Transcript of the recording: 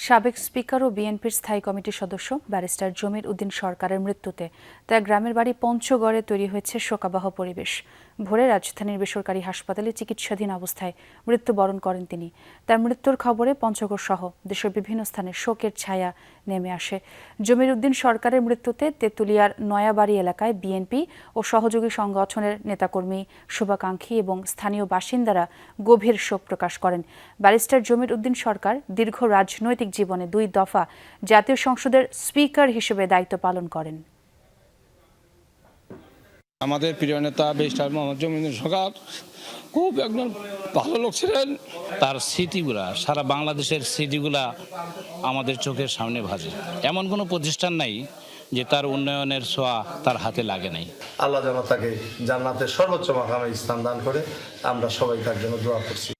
সাবেক স্পিকার ও বিএনপির স্থায়ী কমিটির সদস্য ব্যারিস্টার জমির উদ্দিন সরকারের মৃত্যুতে তার গ্রামের বাড়ি পঞ্চগড়ে তৈরি হয়েছে শোকাবহ পরিবেশ। ভোরে রাজধানীর বেসরকারি হাসপাতালে চিকিৎসাধীন অবস্থায় মৃত্যুবরণ করেন তিনি। তার মৃত্যুর খবরে পঞ্চগড় সহ দেশের বিভিন্ন স্থানে শোকের ছায়া নেমে আসে। জমির উদ্দিন সরকারের মৃত্যুতে তেঁতুলিয়ার নয়াবাড়ি এলাকায় বিএনপি ও সহযোগী সংগঠনের নেতাকর্মী, শুভাকাঙ্ক্ষী এবং স্থানীয় বাসিন্দারা গভীর শোক প্রকাশ করেন। ব্যারিস্টার জমির উদ্দিন সরকার দীর্ঘ রাজনৈতিক জীবনে 2 দফা জাতীয় সংসদের স্পিকার হিসেবে দায়িত্ব পালন করেন। আমাদের প্রিয় নেতা ব্যারিস্টার মোহাম্মদ জমির উদ্দিন সরকার খুব একজন ভালো লোক ছিলেন। তার স্মৃতিগুলা সারা বাংলাদেশের স্মৃতিগুলা আমাদের চোখের সামনে ভাসে। এমন কোনো প্রতিষ্ঠান নাই যে তার উন্নয়নের ছোঁয়া তার হাতে লাগে নাই। আল্লাহ যেন তাকে জান্নাতের সর্বোচ্চ মাকামে স্থান দান করে, আমরা সবাই তার জন্য দোয়া করছি।